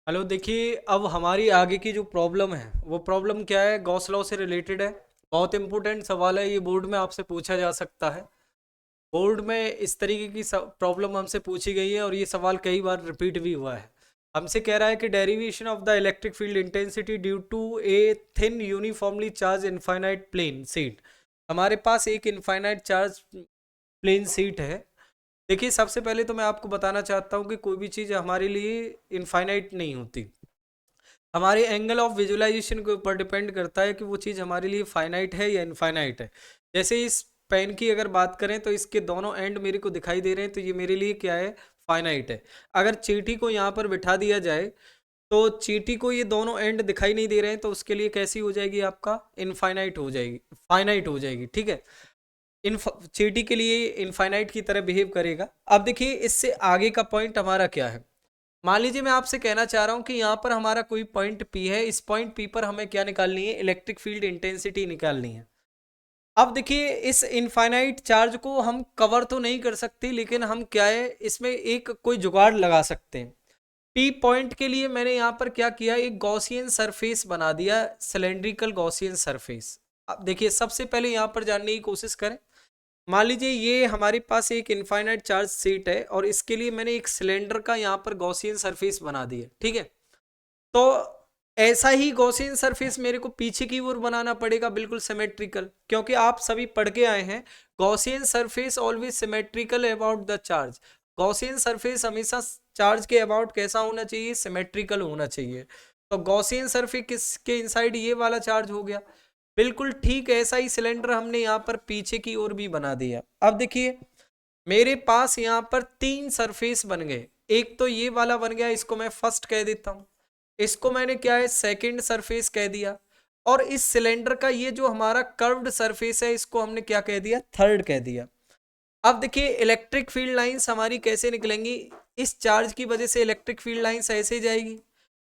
Hello, देखिए अब हमारी आगे की जो प्रॉब्लम है वो प्रॉब्लम क्या है, गॉस लॉ से रिलेटेड है। बहुत इंपॉर्टेंट सवाल है, ये बोर्ड में आपसे पूछा जा सकता है। बोर्ड में इस तरीके की प्रॉब्लम हमसे पूछी गई है और ये सवाल कई बार रिपीट भी हुआ है। हमसे कह रहा है कि derivation of the electric field intensity due to a thin uniformly charged infinite plane sheet. हमारे पास एक इनफाइनाइट चार्ज प्लेन सीट है। देखिए, सबसे पहले तो मैं आपको बताना चाहता हूँ कि कोई भी चीज़ हमारे लिए इनफाइनाइट नहीं होती। हमारे एंगल ऑफ विजुअलाइजेशन के ऊपर डिपेंड करता है कि वो चीज़ हमारे लिए फाइनाइट है या इनफाइनाइट है। जैसे इस पेन की अगर बात करें तो इसके दोनों एंड मेरे को दिखाई दे रहे हैं, तो ये मेरे लिए क्या है, फाइनाइट है। अगर चींटी को यहाँ पर बिठा दिया जाए तो चींटी को ये दोनों एंड दिखाई नहीं दे रहे हैं, तो उसके लिए कैसी हो जाएगी, आपका इनफाइनाइट हो जाएगी, फाइनाइट हो जाएगी। ठीक है, इन चींटी के लिए इनफाइनाइट की तरह बिहेव करेगा। अब देखिए, इससे आगे का पॉइंट हमारा क्या है। मान लीजिए मैं आपसे कहना चाह रहा हूं कि यहाँ पर हमारा कोई पॉइंट P है, इस पॉइंट P पर हमें क्या निकालनी है, इलेक्ट्रिक फील्ड इंटेंसिटी निकालनी है। अब देखिए, इस इनफाइनाइट चार्ज को हम कवर तो नहीं कर सकते, लेकिन हम क्या है, इसमें एक कोई जुगाड़ लगा सकते हैं। P पॉइंट के लिए मैंने यहाँ पर क्या किया, एक गॉसियन सरफेस बना दिया, सिलेंड्रिकल गॉसियन सरफेस। अब देखिए, सबसे पहले यहाँ पर जानने की कोशिश करें। मान लीजिए ये हमारे पास एक इनफाइनाइट चार्ज सीट है और इसके लिए मैंने एक सिलेंडर का यहाँ पर गॉसियन सरफेस बना दिया। ठीक है, तो ऐसा ही गॉसियन सरफेस मेरे को पीछे की ओर बनाना पड़ेगा, बिल्कुल सिमेट्रिकल, क्योंकि आप सभी पढ़ के आए हैं Gaussian surface always symmetrical about the charge. Gaussian surface हमेशा चार्ज के अबाउट कैसा होना चाहिए, सिमेट्रिकल होना चाहिए। तो गॉसियन सरफेस किसके इनसाइड, ये वाला चार्ज हो गया। बिल्कुल ठीक ऐसा ही सिलेंडर हमने यहाँ पर पीछे की ओर भी बना दिया। अब देखिए, मेरे पास यहाँ पर तीन सरफेस बन गए। एक तो ये वाला बन गया, इसको मैं फर्स्ट कह देता हूँ। इसको मैंने क्या है, सेकंड सरफेस कह दिया। और इस सिलेंडर का ये जो हमारा कर्व्ड सरफेस है, इसको हमने क्या कह दिया, थर्ड कह दिया। अब देखिए, इलेक्ट्रिक फील्ड लाइंस हमारी कैसे निकलेंगी। इस चार्ज की वजह से इलेक्ट्रिक फील्ड लाइंस ऐसे जाएगी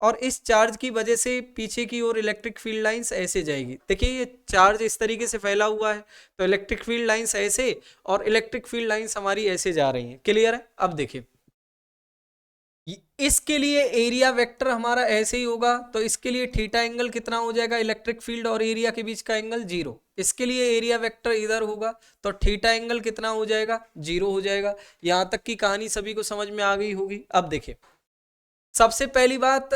और इस चार्ज की वजह से पीछे की ओर इलेक्ट्रिक फील्ड लाइंस ऐसे जाएगी। देखिए, ये चार्ज इस तरीके से फैला हुआ है, तो इलेक्ट्रिक फील्ड लाइंस ऐसे और इलेक्ट्रिक फील्ड लाइंस हमारी ऐसे जा रही हैं। क्लियर है। अब देखिए, इसके लिए एरिया वेक्टर हमारा ऐसे ही होगा, तो इसके लिए थीटा एंगल कितना हो जाएगा, इलेक्ट्रिक फील्ड और एरिया के बीच का एंगल 0। इसके लिए एरिया वेक्टर इधर होगा, तो थीटा एंगल कितना हो जाएगा, 0 हो जाएगा। यहां तक की कहानी सभी को समझ में आ गई होगी। अब देखिए, सबसे पहली बात,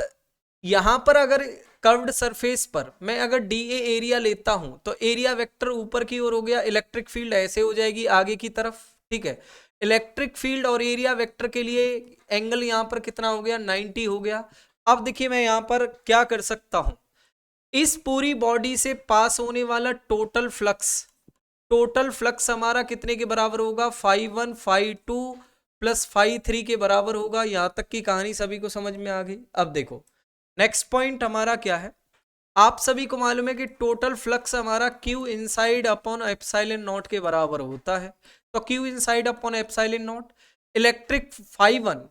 यहां पर अगर कर्व्ड सरफेस पर मैं अगर डी ए एरिया लेता हूं, तो एरिया वेक्टर ऊपर की ओर हो गया, इलेक्ट्रिक फील्ड ऐसे हो जाएगी आगे की तरफ। ठीक है, इलेक्ट्रिक फील्ड और एरिया वेक्टर के लिए एंगल यहां पर कितना हो गया, 90 हो गया। अब देखिए, मैं यहां पर क्या कर सकता हूं, इस पूरी बॉडी से पास होने वाला टोटल फ्लक्स हमारा कितने के बराबर होगा, 5 1 5 2 प्लस 5 3 के बराबर होगा। यहां तक की कहानी सभी को समझ में आ गई। अब देखो, नेक्स्ट पॉइंट हमारा क्या है, आप सभी को मालूम है कि टोटल फ्लक्स हमारा Q inside upon epsilon not के बराबर होता है। तो Q inside upon epsilon not, electric 5 1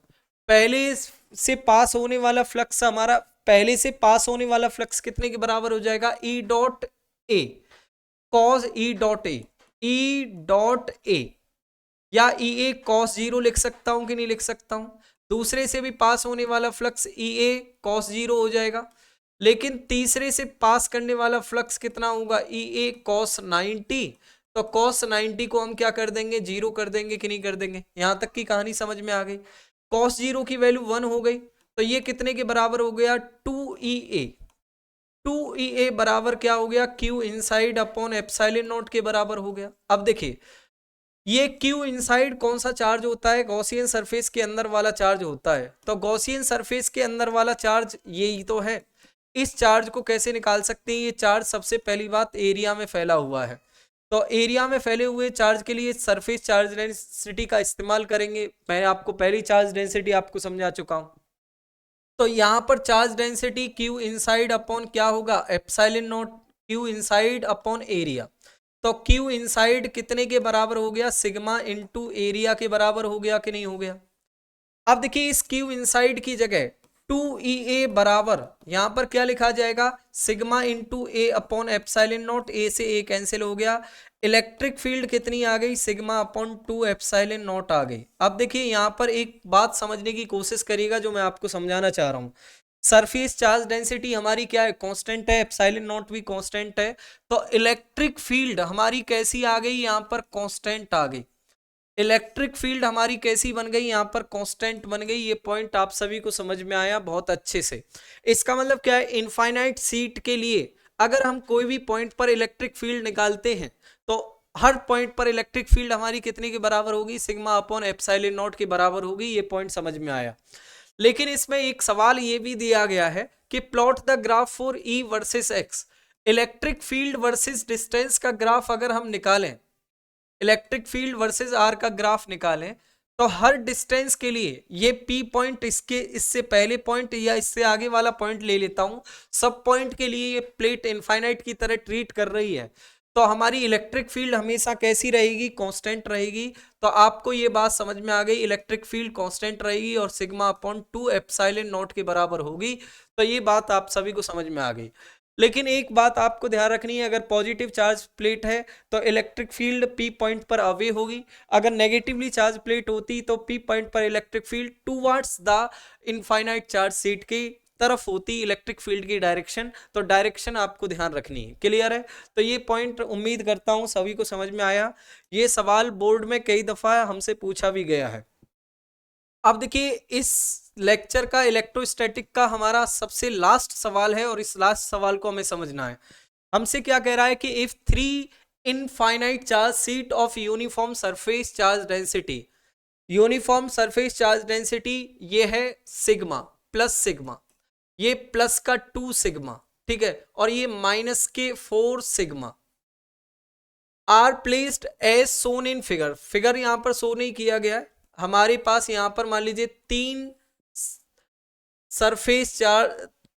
पहले से पास होने वाला फ्लक्स हमारा, पहले से पास होने वाला फ्लक्स कितने के बराबर हो जाएगा, E dot A cos E dot A, E dot A, या ई ए कॉस 0 लिख सकता हूं कि नहीं लिख सकता हूं। दूसरे से भी पास होने वाला फ्लक्स ई ए कॉस 0 हो जाएगा, लेकिन तीसरे से पास करने वाला फ्लक्स कितना होगा, ई ए कॉस 90। तो कॉस 90 को हम क्या कर देंगे, 0 कर देंगे कि नहीं कर देंगे। यहां तक की कहानी समझ में आ गई। कॉस 0 की वैल्यू 1 हो गई, तो ये कितने के बराबर हो गया, 2 ई ए बराबर क्या हो गया, Q inside upon epsilon not के बराबर हो गया। अब देखिए, ये क्यू इनसाइड कौन सा चार्ज होता है, गॉसियन सरफेस के अंदर वाला चार्ज होता है। तो गॉसियन सरफेस के अंदर वाला चार्ज यही तो है। इस चार्ज को कैसे निकाल सकते हैं, ये चार्ज सबसे पहली बात एरिया में फैला हुआ है। तो एरिया में फैले हुए चार्ज के लिए सरफेस चार्ज डेंसिटी का इस्तेमाल करेंगे। मैं आपको पहली चार्ज डेंसिटी आपको समझा चुका हूं। तो यहां पर charge density Q inside upon क्या होगा, epsilon not, Q inside upon area. तो क्यू इनसाइड कितने के बराबर हो गया, सिग्मा इनटू एरिया के बराबर हो गया कि नहीं हो गया। अब देखिए, इस क्यू इनसाइड की जगह 2 ई ए बराबर यहां पर क्या लिखा जाएगा, sigma into A upon epsilon naught, A से ए कैंसिल हो गया। इलेक्ट्रिक फील्ड कितनी आ गई, सिग्मा अपॉन 2 एप्सिलॉन नॉट आ गई। अब देखिए, यहां पर एक बात समझने की कोशिश करिएगा जो मैं आपको समझाना चाह रहा हूं। सरफेस चार्ज डेंसिटी हमारी क्या है, कांस्टेंट है, एप्सिलॉन नॉट भी कांस्टेंट है। तो इलेक्ट्रिक फील्ड हमारी कैसी आ गई, यहाँ पर कांस्टेंट आ गई। इलेक्ट्रिक फील्ड हमारी कैसी बन गई, यहाँ पर कांस्टेंट बन गई। ये पॉइंट आप सभी को समझ में आया बहुत अच्छे से। इसका मतलब क्या है, इनफाइनाइट सीट के लिए अगर हम कोई भी पॉइंट पर इलेक्ट्रिक फील्ड निकालते हैं तो हर पॉइंट पर इलेक्ट्रिक फील्ड हमारी कितने के बराबर होगी, सिग्मा अपॉन एप्सिलॉन नॉट के बराबर होगी। ये पॉइंट समझ में आया। लेकिन इसमें एक सवाल ये भी दिया गया है कि plot the graph for E versus x. Electric field versus distance का ग्राफ अगर हम निकालें, इलेक्ट्रिक फील्ड वर्सेस आर का ग्राफ निकालें, तो हर डिस्टेंस के लिए ये पी पॉइंट, इसके इससे पहले पॉइंट या इससे आगे वाला पॉइंट ले लेता हूं, सब पॉइंट के लिए ये प्लेट इनफाइनाइट की तरह ट्रीट कर रही है। तो हमारी इलेक्ट्रिक फील्ड हमेशा कैसी रहेगी, कांस्टेंट रहेगी। तो आपको ये बात समझ में आ गई, इलेक्ट्रिक फील्ड कांस्टेंट रहेगी और सिग्मा अपॉन 2 एप्सिलॉन नॉट के बराबर होगी। तो ये बात आप सभी को समझ में आ गई। लेकिन एक बात आपको ध्यान रखनी है, अगर पॉजिटिव चार्ज प्लेट है तो इलेक्ट्रिक फील्ड पी पॉइंट पर अवे होगी। अगर नेगेटिवली चार्ज प्लेट होती तो पी पॉइंट पर electric field towards the infinite charge seat की तरफ होती इलेक्ट्रिक फील्ड की डायरेक्शन। तो डायरेक्शन आपको ध्यान रखनी है। क्लियर है? तो ये पॉइंट उम्मीद करता हूं सभी को समझ में आया। ये सवाल बोर्ड में कई दफा हमसे पूछा भी गया है। अब देखिए, इस लेक्चर का इलेक्ट्रोस्टैटिक का हमारा सबसे लास्ट सवाल है और इस लास्ट सवाल को हमें समझना है। हमसे क्या कह रहा है कि if 3 infinite charge seat of uniform surface charge density, uniform surface charge density ये है सिग्मा प्लस सिग्मा, ये प्लस का 2 सिग्मा, ठीक है, और ये माइनस के 4 sigma are placed as shown in figure. Figure यहां पर शो नहीं किया गया है। हमारे पास यहां पर मान लीजिए 3 surface charge,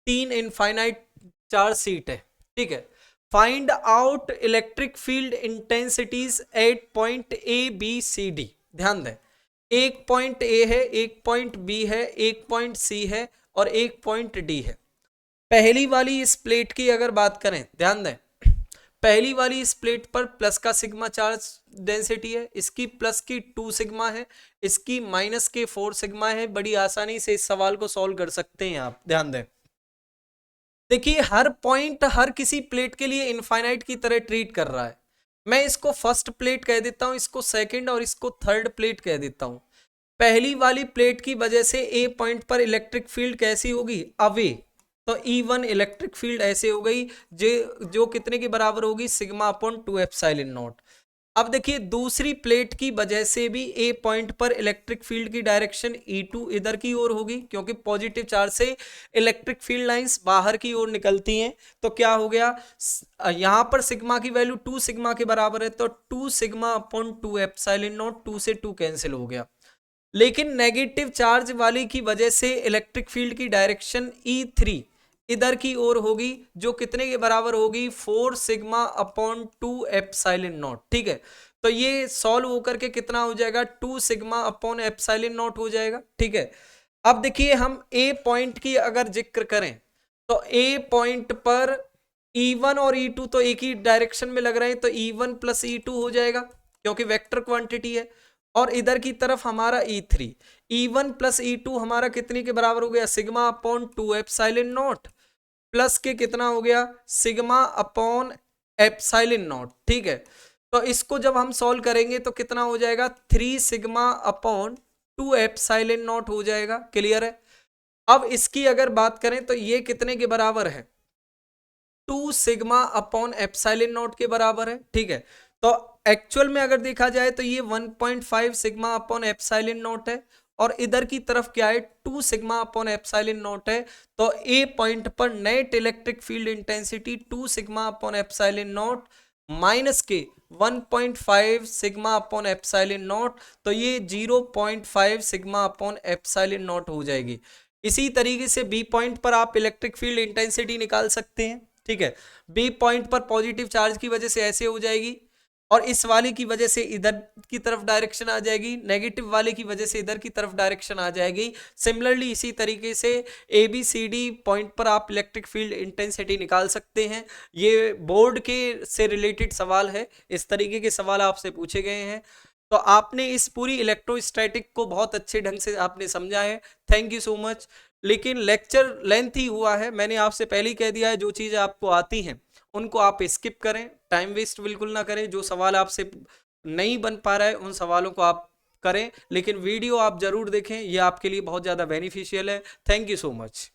3 infinite charge sheet है, ठीक है। Find out electric field intensities at point A B C D. ध्यान दें, एक पॉइंट ए है, एक पॉइंट बी है, एक पॉइंट सी है और एक पॉइंट डी है। पहली वाली इस प्लेट की अगर बात करें, ध्यान दें, पहली वाली इस प्लेट पर प्लस का सिग्मा चार्ज डेंसिटी है, इसकी प्लस की 2 सिग्मा है, इसकी माइनस के 4 सिग्मा है। बड़ी आसानी से इस सवाल को सॉल्व कर सकते हैं आप। ध्यान दें, देखिए हर पॉइंट हर किसी प्लेट के लिए इनफाइनाइट की तरह ट्रीट कर रहा है। मैं इसको फर्स्ट प्लेट कह देता हूं, इसको सेकंड और इसको थर्ड प्लेट कह देता हूं। पहली वाली प्लेट की वजह से ए पॉइंट पर इलेक्ट्रिक फील्ड कैसी होगी, अवे। तो E1 इलेक्ट्रिक फील्ड ऐसे हो गई जो कितने के बराबर होगी, सिग्मा अपॉन 2 एप्सिलॉन नॉट। अब देखिए दूसरी प्लेट की वजह से भी ए पॉइंट पर इलेक्ट्रिक फील्ड की डायरेक्शन E2 इधर की ओर होगी, क्योंकि पॉजिटिव चार्ज से इलेक्ट्रिक फील्ड लाइंस बाहर की ओर निकलती हैं। तो क्या हो गया, यहां पर सिग्मा की वैल्यू 2 सिग्मा के बराबर है, तो 2 सिग्मा अपॉन 2 एप्सिलॉन नॉट, 2 से 2 कैंसिल हो गया। लेकिन नेगेटिव चार्ज वाले की वजह से इलेक्ट्रिक फील्ड की डायरेक्शन E3 इधर की ओर होगी, जो कितने के बराबर होगी, 4 सिग्मा अपॉन 2 एप्सिलॉन नॉट, ठीक है। तो ये सॉल्व होकर के कितना हो जाएगा, 2 सिग्मा अपॉन एप्सिलॉन नॉट हो जाएगा, ठीक है। अब देखिए हम ए पॉइंट की अगर जिक्र करें तो ए पॉइंट पर E1 और E2 तो एक ही डायरेक्शन में लग रहे हैं, तो E1 प्लस E2 हो जाएगा क्योंकि वेक्टर क्वांटिटी है। और इधर की तरफ हमारा E3, E1 प्लस E2 हमारा कितने के बराबर हो गया, sigma upon 2 epsilon not plus के कितना हो गया, सिग्मा अपॉन एप्सिलॉन नॉट, ठीक है। तो इसको जब हम सॉल्व करेंगे तो कितना हो जाएगा, 3 सिग्मा अपॉन 2 एप्सिलॉन नॉट हो जाएगा। क्लियर है? अब इसकी अगर बात करें तो ये कितने के बराबर है, 2 सिग्मा अपॉन एप्सिलॉन नॉट के बराबर है, ठीक है। तो एक्चुअल में अगर देखा जाए तो ये 1.5 सिग्मा अपॉन एप्सिलॉन नॉट है और इधर की तरफ क्या है, 2 सिग्मा अपॉन एप्सिलॉन नॉट है। तो ए पॉइंट पर net electric field intensity 2 sigma upon epsilon not minus के 1.5 सिग्मा अपॉन एप्सिलॉन नॉट, तो ये 0.5 सिग्मा अपॉन एप्सिलॉन नॉट हो जाएगी। इसी तरीके से बी पॉइंट पर आप इलेक्ट्रिक फील्ड इंटेंसिटी निकाल सकते हैं, ठीक है। बी पॉइंट पर पॉजिटिव चार्ज की वजह से ऐसे हो जाएगी और इस वाले की वजह से इधर की तरफ डायरेक्शन आ जाएगी, नेगेटिव वाले की वजह से इधर की तरफ डायरेक्शन आ जाएगी। सिमिलरली इसी तरीके से A B C D point पर आप इलेक्ट्रिक फील्ड इंटेंसिटी निकाल सकते हैं। ये बोर्ड के से रिलेटेड सवाल है, इस तरीके के सवाल आपसे पूछे गए हैं। तो आपने इस पूरी इलेक्ट्रोस्टैटिक को बहुत अच्छे ढंग से आपने समझा है, थैंक यू सो मच। लेकिन लेक्चर लेंथी हुआ है, मैंने आपसे पहले ही कह दिया है, जो चीज़ें आपको आती हैं उनको आप स्किप करें, टाइम वेस्ट बिल्कुल ना करें। जो सवाल आपसे नहीं बन पा रहा है उन सवालों को आप करें, लेकिन वीडियो आप जरूर देखें, ये आपके लिए बहुत ज़्यादा बेनिफिशियल है। Thank you so much.